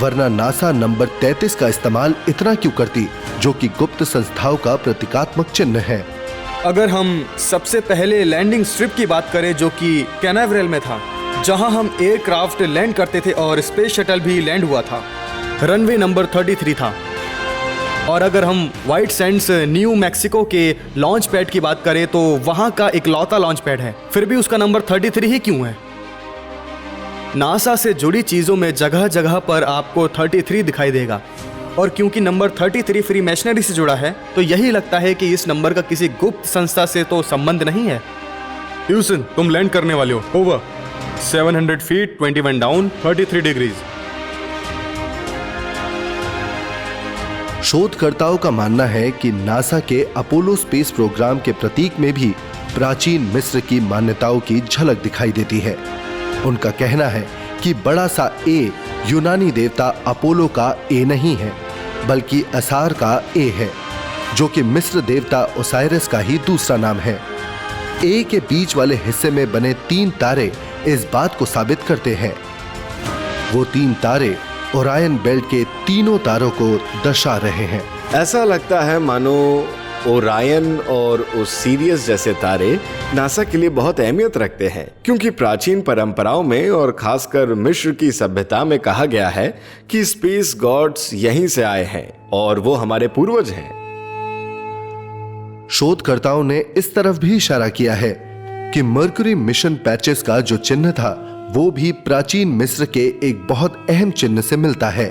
S1: वरना नासा नंबर 33 का इस्तेमाल इतना क्यों करती, जो कि गुप्त संस्थाओं का प्रतीकात्मक चिन्ह है।
S4: अगर हम सबसे पहले लैंडिंग स्ट्रिप की बात करें, जो कि कैनावरेल में था, जहां हम एयरक्राफ्ट लैंड करते थे और स्पेस शटल भी लैंड हुआ था, रनवे नंबर 33 था। और अगर हम व्हाइट सैंड्स न्यू मैक्सिको के लॉन्च पैड की बात करें तो वहां का इकलौता लॉन्च पैड है, फिर भी उसका नंबर 33 ही क्यों है? नासा से जुड़ी चीजों में जगह जगह पर आपको 33 दिखाई देगा, और क्योंकि नंबर 33 फ्री मैशनरी से जुड़ा है तो यही लगता है कि इस नंबर का किसी गुप्त संस्था से तो संबंध नहीं है। ह्यूस्टन, तुम लैंड करने वाले हो। Over 700 feet 21 down 33 degrees.
S1: शोधकर्ताओं का मानना है कि नासा के अपोलो स्पेस प्रोग्राम के प्रतीक में भी प्राचीन मिस्र की मान्यताओं की झलक दिखाई देती है। उनका कहना है कि बड़ा सा ए यूनानी देवता अपोलो का ए नहीं है, बल्कि असार का ए है, जो कि मिस्र देवता ओसाइरस का ही दूसरा नाम है। ए के बीच वाले हिस्से में बने 3 तारे इस बात को साबित करते हैं। वो 3 तारे ओरायन बेल्ट के तीनों तारों को दर्शा रहे हैं।
S5: ऐसा लगता है मानो ओरायन और ओसिरियस जैसे तारे नासा के लिए बहुत अहमियत रखते हैं, क्योंकि प्राचीन परंपराओं में और खासकर मिस्र की सभ्यता में कहा गया है कि स्पेस गॉड्स यहीं से आए हैं और वो हमारे पूर्वज हैं।
S1: शोधकर्ताओं ने इस तरफ भी इशारा किया है कि मर्क्यूरी मिशन पैचेस का जो चिन्ह था वो भी प्राचीन मिस्र के एक बहुत अहम चिन्ह से मिलता है।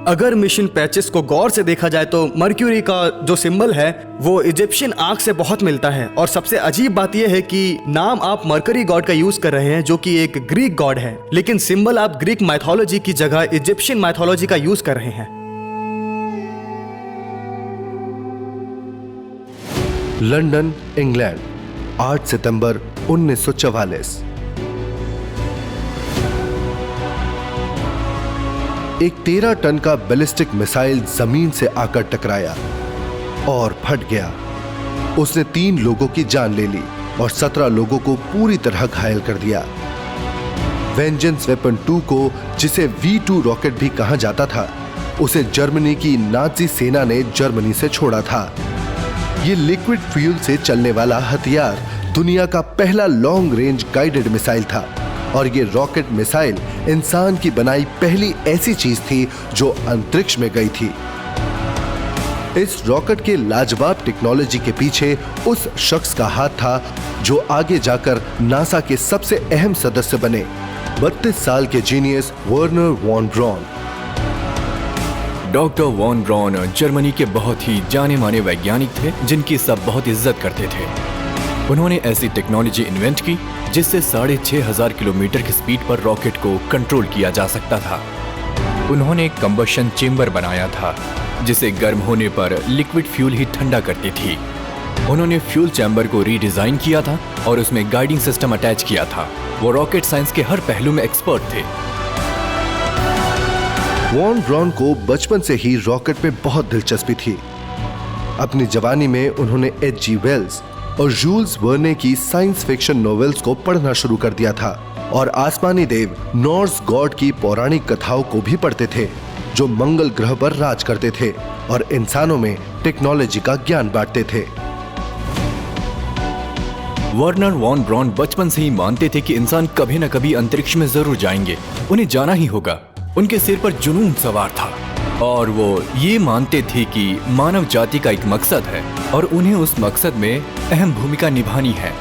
S4: अगर मिशन पैचेस को गौर से देखा जाए तो मर्क्यूरी का जो सिंबल है वो इजिप्शियन आर्क से बहुत मिलता है, और सबसे अजीब बात यह है कि नाम आप मर्क्यूरी गॉड का यूज कर रहे हैं जो कि एक ग्रीक गॉड है, लेकिन सिंबल आप ग्रीक माइथोलॉजी की जगह इजिप्शियन माइथोलॉजी का यूज कर रहे हैं।
S1: लंदन, इंग्लैंड, 8 सितंबर 1944। एक 13 टन का बैलिस्टिक मिसाइल जमीन से आकर टकराया और फट गया। उसने 3 लोगों की जान ले ली और 17 लोगों को पूरी तरह घायल कर दिया। वेंजेंस वेपन 2 को, जिसे V2 रॉकेट भी कहा जाता था, उसे जर्मनी की नाजी सेना ने जर्मनी से छोड़ा था। यह लिक्विड फ्यूल से चलने वाला हथियार दुनिया का पहला लॉन्ग रेंज गाइडेड मिसाइल था, और ये रॉकेट मिसाइल इंसान की बनाई पहली ऐसी चीज थी जो अंतरिक्ष में गई थी। इस रॉकेट के लाजवाब टेक्नोलॉजी के पीछे उस शख्स का हाथ था जो आगे जाकर नासा के सबसे अहम सदस्य बने, 32 साल के genius Wernher von Braun.
S3: Doctor von Braun Germany के बहुत ही जाने माने वैज्ञानिक थे जिनकी सब बहुत इज्जत करते थे। उन्होंने ऐसी टेक्नोलॉजी इन्वेंट की जिससे 6500 किलोमीटर की स्पीड पर रॉकेट को कंट्रोल किया जा सकता था। उन्होंने एक कंबशन चेंबर बनाया था जिसे गर्म होने पर लिक्विड फ्यूल ही ठंडा करती थी। उन्होंने फ्यूल चैम्बर को रीडिजाइन किया था और उसमें गाइडिंग सिस्टम अटैच किया था। वो रॉकेट साइंस के हर पहलू में एक्सपर्ट थे।
S1: वॉन ब्रॉन को बचपन से ही रॉकेट में बहुत दिलचस्पी थी। अपनी जवानी में उन्होंने H.G. वेल्स और जूल्स वर्ने की साइंस फिक्शन नॉवेल्स को पढ़ना शुरू कर दिया था, और आसमानी देव नॉर्स गॉड की पौराणिक कथाओं को भी पढ़ते थे, जो मंगल ग्रह पर राज करते थे और इंसानों में टेक्नोलॉजी का ज्ञान बांटते थे।
S3: वर्नर वॉन ब्रॉन बचपन से ही मानते थे कि इंसान कभी न कभी अंतरिक्ष में जरूर जाएंगे, उन्हें जाना ही होगा। उनके सिर पर जुनून सवार था और वो ये मानते थे कि मानव जाति का एक मकसद है और उन्हें उस मकसद में अहम भूमिका निभानी है।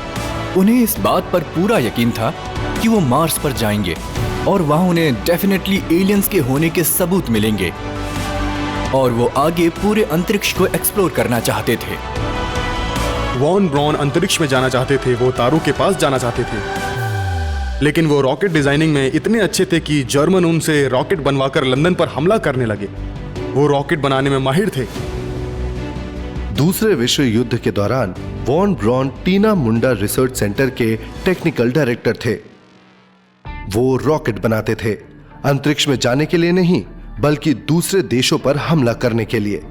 S3: उन्हें इस बात पर पूरा यकीन था कि वो मार्स पर जाएंगे और वहां उन्हें डेफिनेटली एलियंस के होने के सबूत मिलेंगे, और वो आगे पूरे अंतरिक्ष को एक्सप्लोर करना चाहते थे।
S4: वॉन ब्रॉन अंतरिक्ष में जाना चाहते थे, वो तारों के पास जाना चाहते थे, लेकिन वो रॉकेट डिजाइनिंग में इतने अच्छे थे कि जर्मन उनसे रॉकेट बनवाकर लंदन पर हमला करने लगे। वो रॉकेट बनाने में माहिर थे।
S1: दूसरे विश्व युद्ध के दौरान वॉन ब्रॉन टीना मुंडा रिसर्च सेंटर के टेक्निकल डायरेक्टर थे। वो रॉकेट बनाते थे, अंतरिक्ष में जाने के लिए नहीं, बल्कि दूसरे देशों पर हमला करने के लिए।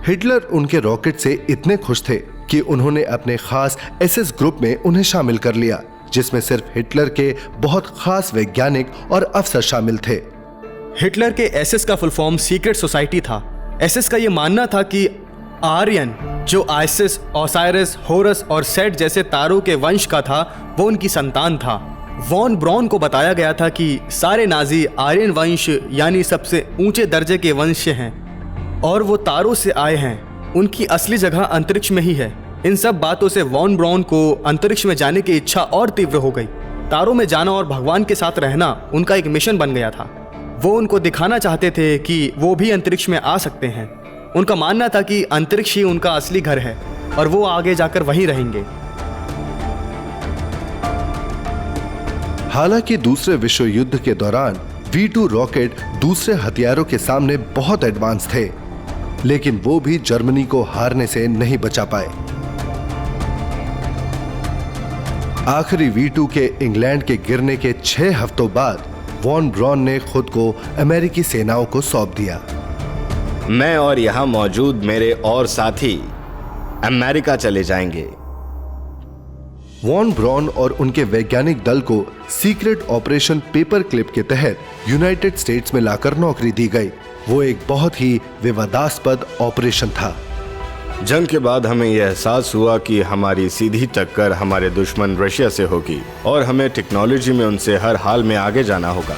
S1: हिटलर उनके रॉकेट से इतने खुश थे कि उन्होंने अपने खास एसएस ग्रुप में उन्हें शामिल कर लिया, जिसमें सिर्फ हिटलर के बहुत खास वैज्ञानिक और अफसर शामिल थे।
S4: हिटलर के एसएस का फुल फॉर्म सीक्रेट सोसाइटी था। एसएस का यह मानना था कि आर्यन, जो आइसिस, ओसाइरिस, होरस और सेट जैसे तारों के वंश का था, वो उनकी संतान था। वॉन ब्रॉन को बताया गया था कि सारे नाजी आर्यन वंश यानी सबसे ऊंचे दर्जे के वंश हैं और वो तारों से आए हैं। उनकी असली जगह अंतरिक्ष में ही है। इन सब बातों से वॉन ब्रॉन को अंतरिक्ष में जाने की इच्छा और तीव्र हो गई। तारों में जाना और भगवान के साथ रहना उनका एक मिशन बन गया था। वो उनको दिखाना चाहते थे कि वो भी अंतरिक्ष में आ सकते हैं। उनका मानना था कि अंतरिक्ष ही उनका असली घर है और वो आगे जाकर वहीं रहेंगे।
S1: हालांकि दूसरे विश्व युद्ध के दौरान V2 रॉकेट दूसरे हथियारों के सामने बहुत एडवांस थे, लेकिन वो भी जर्मनी को हारने से नहीं बचा पाए। आखिरी V2 के इंग्लैंड के गिरने के 6 हफ्तों बाद वॉन ब्रॉन ने खुद को अमेरिकी सेनाओं को सौंप दिया।
S5: मैं और यहां मौजूद मेरे और साथी अमेरिका चले जाएंगे।
S1: वॉन ब्रॉन और उनके वैज्ञानिक दल को सीक्रेट ऑपरेशन पेपर क्लिप के तहत यूनाइटेड स्टेट्स में लाकर नौकरी दी गई। वो एक बहुत ही विवादास्पद ऑपरेशन था।
S5: जंग के बाद हमें यह एहसास हुआ कि हमारी सीधी टक्कर हमारे दुश्मन रशिया से होगी और हमें टेक्नोलॉजी में उनसे हर हाल में आगे जाना होगा।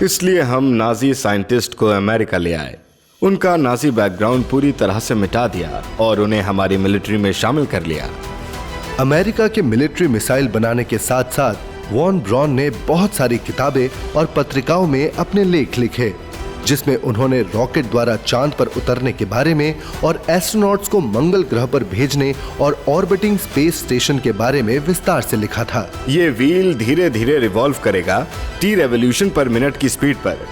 S5: इसलिए हम नाजी साइंटिस्ट को अमेरिका ले आए, उनका नाजी बैकग्राउंड पूरी तरह से मिटा दिया और उन्हें हमारी मिलिट्री में शामिल कर लिया।
S1: अमेरिका के मिलिट्री मिसाइल बनाने के साथ साथ वॉन ब्रॉन ने बहुत सारी किताबें और पत्रिकाओं में अपने लेख लिखे, जिसमें उन्होंने रॉकेट द्वारा चांद पर उतरने के बारे में और एस्ट्रोनॉट्स को मंगल ग्रह पर भेजने और ऑर्बिटिंग स्पेस स्टेशन के बारे में विस्तार से लिखा था।
S5: ये व्हील धीरे धीरे रिवॉल्व करेगा T रेवोल्यूशन पर मिनट की स्पीड पर।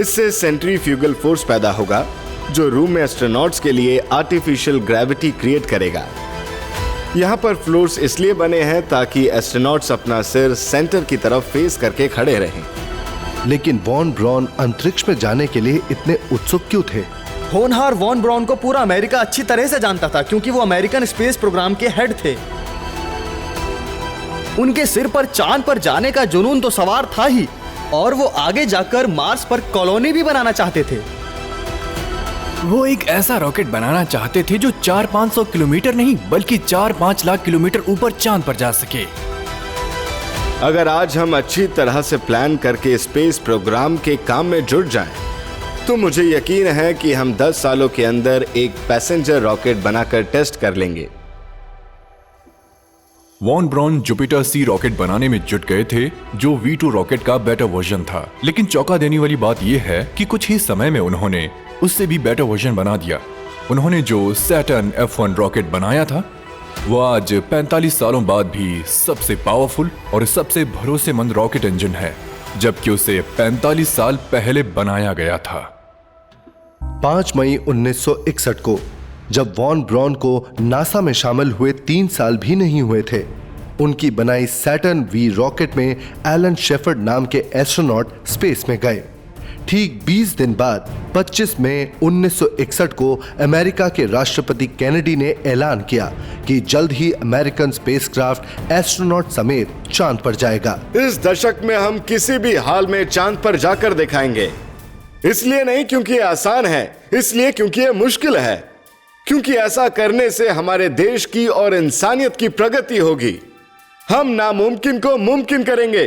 S5: इससे सेंट्रीफ्यूगल फोर्स पैदा होगा जो रूम में एस्ट्रोनॉट्स के लिए आर्टिफिशियल ग्रेविटी क्रिएट करेगा। यहाँ पर फ्लोर्स इसलिए बने हैं ताकि एस्ट्रोनॉट्स अपना सिर सेंटर की तरफ फेस करके खड़े रहें।
S1: लेकिन वॉन ब्रॉन अंतरिक्ष में जाने के लिए इतने उत्सुक क्यों थे?
S4: होनहार वॉन ब्रॉन को पूरा अमेरिका अच्छी तरह से जानता था, क्योंकि वो अमेरिकन स्पेस प्रोग्राम के हेड थे। उनके सिर पर चांद पर जाने का जुनून तो सवार था ही, और वो आगे जाकर मार्स पर कॉलोनी भी बनाना चाहते थे।
S3: वो एक ऐसा रॉकेट बनाना चाहते थे जो 400-500 किलोमीटर नहीं बल्कि 4-5 लाख किलोमीटर ऊपर चांद पर जा सके।
S5: अगर आज हम अच्छी तरह से प्लान करके स्पेस प्रोग्राम के काम में जुट जाएं, तो मुझे यकीन है कि हम 10 सालों के अंदर एक पैसेंजर रॉकेट बनाकर टेस्ट कर लेंगे।
S2: Von Braun Jupiter C rocket बनाने में जुट गए थे, जो V2 रॉकेट का बेटर वर्जन था। लेकिन चौंका देने वाली बात यह है कि कुछ ही समय में उन्होंने उससे भी बेटर वर्जन बना दिया। उन्होंने जो सैटर्न F1 रॉकेट बनाया था, वो आज 45 सालों बाद भी सबसे पावरफुल और सबसे भरोसेमंद रॉकेट इंजन है, जबकि उसे 45 साल पहले बनाया गया था।
S1: 5 मई 1961 को जब वॉन ब्रॉन को नासा में शामिल हुए 3 साल भी नहीं हुए थे, उनकी बनाई सैटर्न V रॉकेट में एलन शेफर्ड नाम के एस्ट्रोनॉट स्पेस में गए। ठीक 20 दिन बाद 25 मई 1961 को अमेरिका के राष्ट्रपति कैनेडी ने ऐलान किया कि जल्द ही अमेरिकन स्पेसक्राफ्ट एस्ट्रोनॉट समेत चांद पर जाएगा।
S5: इस दशक में हम किसी भी हाल में चांद पर जाकर दिखाएंगे। इसलिए नहीं क्योंकि ये आसान है, इसलिए क्योंकि ये मुश्किल है, क्योंकि ऐसा करने से हमारे देश की और इंसानियत की प्रगति होगी। हम नामुमकिन को मुमकिन करेंगे।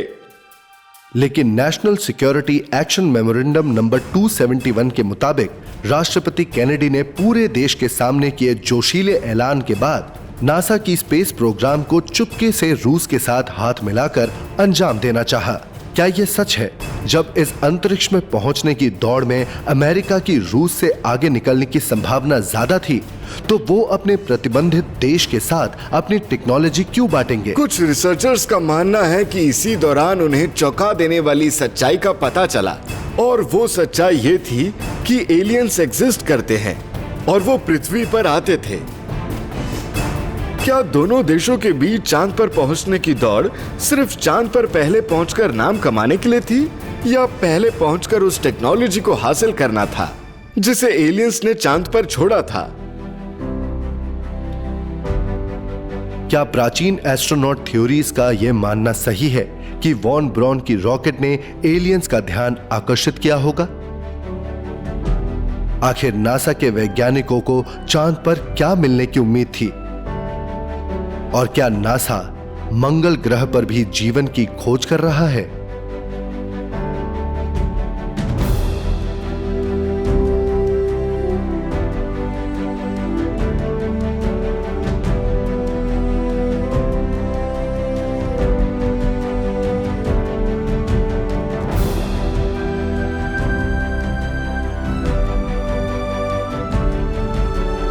S1: लेकिन national security action memorandum number 271 के मुताबिक राष्ट्रपति कैनेडी ने पूरे देश के सामने किए जोशीले ऐलान के बाद नासा की स्पेस प्रोग्राम को चुपके से रूस के साथ हाथ मिलाकर अंजाम देना चाहा। क्या यह सच है? जब इस अंतरिक्ष में पहुंचने की दौड़ में अमेरिका की रूस से आगे निकलने की संभावना ज्यादा थी, तो वो अपने प्रतिबंधित देश के साथ अपनी टेक्नोलॉजी क्यों बांटेंगे?
S5: कुछ रिसर्चर्स का मानना है कि इसी दौरान उन्हें चौंका देने वाली सच्चाई का पता चला, और वो सच्चाई ये थी कि एलियंस एग्जिस्ट करते हैं और वो पृथ्वी पर आते थे। क्या दोनों देशों के बीच चांद पर पहुंचने की दौड़ सिर्फ चांद पर पहले पहुंचकर नाम कमाने के लिए थी, या पहले पहुंचकर उस टेक्नोलॉजी को हासिल करना था जिसे एलियंस ने चांद पर छोड़ा था?
S1: क्या प्राचीन एस्ट्रोनॉट थ्योरीज का यह मानना सही है कि वॉन ब्रॉन की रॉकेट ने एलियंस का ध्यान आकर्षित किया होगा? आखिर नासा के वैज्ञानिकों को चांद पर क्या मिलने की उम्मीद थी? और क्या नासा मंगल ग्रह पर भी जीवन की खोज कर रहा है?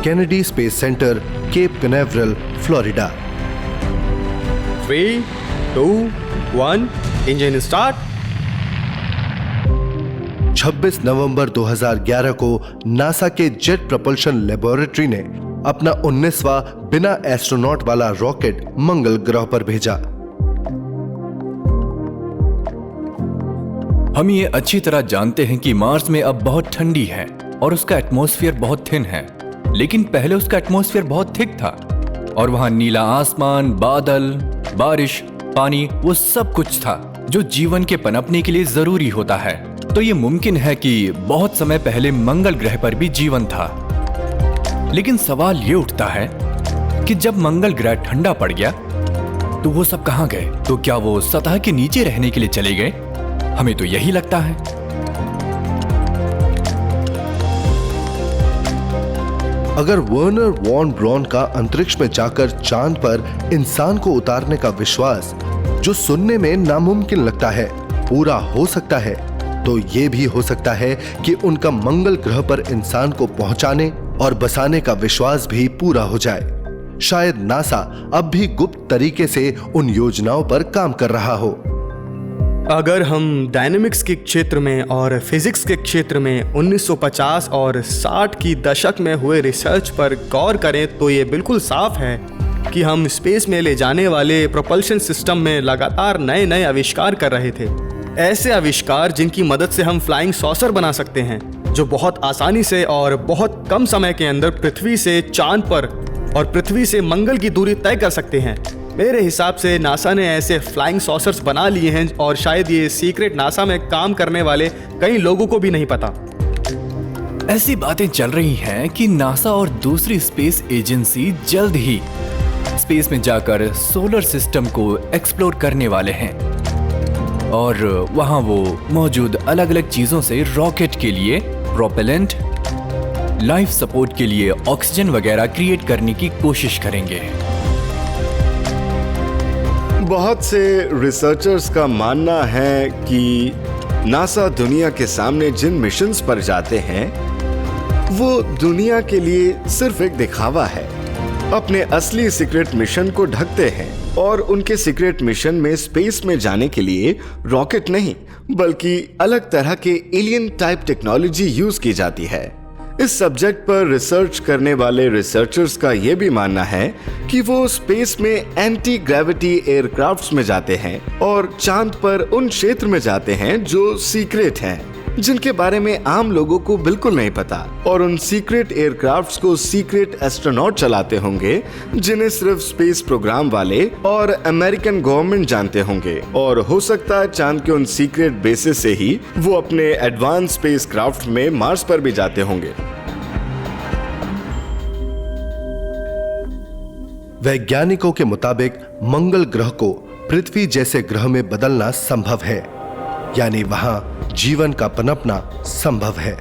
S1: Kennedy space centre, Cape Canaveral, Florida.
S4: 3, 2, 1, engine start.
S1: 26 नवंबर 2011 को नासा के जेट प्रपल्शन लेबोरेटरी ने अपना 19वां बिना एस्ट्रोनॉट वाला रॉकेट मंगल ग्रह पर भेजा।
S3: हम ये अच्छी तरह जानते हैं कि मार्स में अब बहुत ठंडी है और उसका एटमॉस्फेयर बहुत थिन है, लेकिन पहले उसका एटमॉस्फेयर बहुत थिक था और वहां नीला आसमान, बादल, बारिश, पानी, वो सब कुछ था जो जीवन के पनपने के लिए जरूरी होता है। तो ये मुमकिन है कि बहुत समय पहले मंगल ग्रह पर भी जीवन था। लेकिन सवाल ये उठता है कि जब मंगल ग्रह ठंडा पड़ गया तो वो सब कहां गए? तो क्या वो सतह के नीचे रहने के लिए चले गए? हमें तो यही लगता है।
S1: अगर वर्नर वॉन ब्रॉन का अंतरिक्ष में जाकर चांद पर इंसान को उतारने का विश्वास, जो सुनने में नामुमकिन लगता है, पूरा हो सकता है, तो ये भी हो सकता है कि उनका मंगल ग्रह पर इंसान को पहुंचाने और बसाने का विश्वास भी पूरा हो जाए। शायद नासा अब भी गुप्त तरीके से उन योजनाओं पर काम कर रहा हो।
S4: अगर हम डायनेमिक्स के क्षेत्र में और फिजिक्स के क्षेत्र में 1950 और 60 की दशक में हुए रिसर्च पर गौर करें तो ये बिल्कुल साफ है कि हम स्पेस में ले जाने वाले प्रोपल्शन सिस्टम में लगातार नए नए आविष्कार कर रहे थे। ऐसे आविष्कार जिनकी मदद से हम फ्लाइंग सॉसर बना सकते हैं, जो बहुत आसानी से और बहुत कम समय के अंदर पृथ्वी से चांद पर और पृथ्वी से मंगल की दूरी तय कर सकते हैं। मेरे हिसाब से नासा ने ऐसे फ्लाइंग सॉसर्स बना लिए हैं और शायद ये सीक्रेट नासा में काम करने वाले कई लोगों को भी नहीं पता।
S3: ऐसी बातें चल रही हैं कि नासा और दूसरी स्पेस एजेंसी जल्द ही स्पेस में जाकर सोलर सिस्टम को एक्सप्लोर करने वाले हैं और वहां वो मौजूद अलग अलग चीजों से रॉकेट के लिए प्रोपेलेंट, लाइफ सपोर्ट के लिए ऑक्सीजन वगैरह क्रिएट करने की कोशिश करेंगे।
S5: बहुत से रिसर्चर्स का मानना है कि नासा दुनिया के सामने जिन मिशंस पर जाते हैं वो दुनिया के लिए सिर्फ एक दिखावा है। अपने असली सीक्रेट मिशन को ढकते हैं और उनके सीक्रेट मिशन में स्पेस में जाने के लिए रॉकेट नहीं बल्कि अलग तरह के एलियन टाइप टेक्नोलॉजी यूज की जाती है। इस सब्जेक्ट पर रिसर्च करने वाले रिसर्चर्स का यह भी मानना है कि वो स्पेस में एंटी ग्रेविटी एयरक्राफ्ट्स में जाते हैं और चांद पर उन क्षेत्र में जाते हैं जो सीक्रेट हैं, जिनके बारे में आम लोगों को बिल्कुल नहीं पता, और उन सीक्रेट एयरक्राफ्ट्स को सीक्रेट एस्ट्रोनॉट चलाते होंगे जिन्हें सिर्फ स्पेस प्रोग्राम वाले और अमेरिकन गवर्नमेंट जानते होंगे। और हो सकता है चांद के उन सीक्रेट बेसिस से ही वो अपने एडवांस स्पेस क्राफ्ट में मार्स पर भी जाते होंगे।
S1: वैज्ञानिकों के मुताबिक मंगल ग्रह को पृथ्वी जैसे ग्रह में बदलना संभव है, यानी वहां जीवन का पनपना संभव है।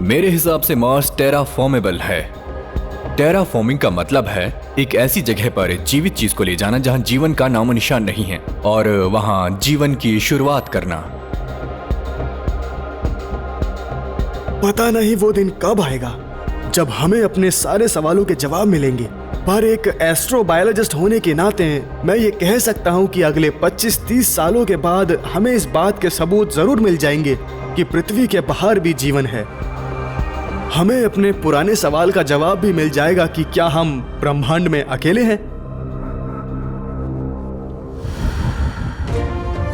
S3: मेरे हिसाब से मार्स टेराफॉर्मेबल है। टेराफॉर्मिंग का मतलब है एक ऐसी जगह पर जीवित चीज को ले जाना जहां जीवन का नामो निशान नहीं है और वहां जीवन की शुरुआत करना।
S4: पता नहीं वो दिन कब आएगा जब हमें अपने सारे सवालों के जवाब मिलेंगे, पर एक एस्ट्रोबायोलॉजिस्ट होने के नाते मैं ये कह सकता हूँ कि अगले 25-30 सालों के बाद हमें इस बात के सबूत जरूर मिल जाएंगे कि पृथ्वी के बाहर भी जीवन है। हमें अपने पुराने सवाल का जवाब भी मिल जाएगा कि क्या हम ब्रह्मांड में अकेले हैं।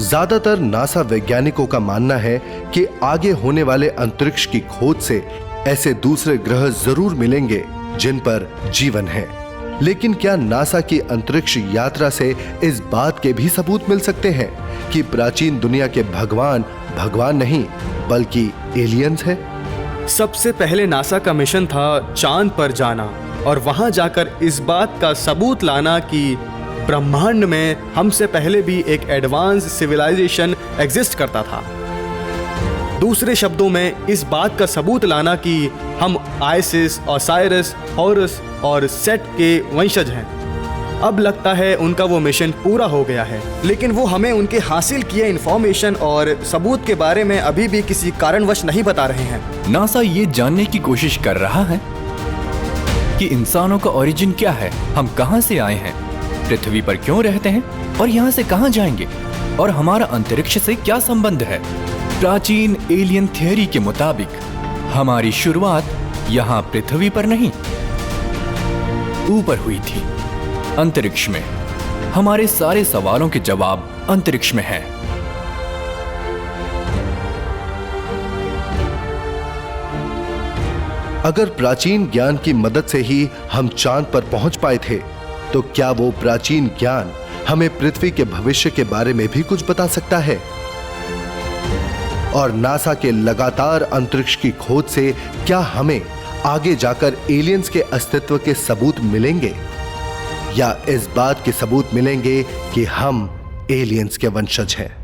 S1: ज्यादातर नासा वैज्ञानिकों का मानना है कि आगे होने वाले अंतरिक्ष की खोज से ऐसे दूसरे ग्रह जरूर मिलेंगे जिन पर जीवन है। लेकिन क्या नासा की अंतरिक्ष यात्रा से इस बात के भी सबूत मिल सकते हैं कि प्राचीन दुनिया के भगवान भगवान नहीं बल्कि एलियंस है?
S4: सबसे पहले नासा का मिशन था चांद पर जाना और वहां जाकर इस बात का सबूत लाना कि ब्रह्मांड में हमसे पहले भी एक एडवांस सिविलाइजेशन एग्जिस्ट करता था। दूसरे शब्दों में इस बात का सबूत लाना कि हम आइसिस, ओसाइरस, हॉरस और सेट के वंशज हैं। अब लगता है उनका वो मिशन पूरा हो गया है, लेकिन वो हमें उनके हासिल किए इंफॉर्मेशन और सबूत के बारे में अभी भी किसी कारणवश नहीं बता रहे हैं।
S3: नासा ये जानने की कोशिश कर रहा है कि इंसानों का ओरिजिन क्या है, हम कहां से आए हैं, पृथ्वी पर क्यों रहते हैं और यहां से कहां जाएंगे, और हमारा अंतरिक्ष से क्या संबंध है। प्राचीन एलियन थ्योरी के मुताबिक हमारी शुरुआत यहां पृथ्वी पर नहीं, ऊपर हुई थी, अंतरिक्ष में। हमारे सारे सवालों के जवाब अंतरिक्ष में हैं।
S1: अगर प्राचीन ज्ञान की मदद से ही हम चांद पर पहुंच पाए थे, तो क्या वो प्राचीन ज्ञान हमें पृथ्वी के भविष्य के बारे में भी कुछ बता सकता है? और नासा के लगातार अंतरिक्ष की खोज से क्या हमें आगे जाकर एलियंस के अस्तित्व के सबूत मिलेंगे, या इस बात के सबूत मिलेंगे कि हम एलियंस के वंशज हैं?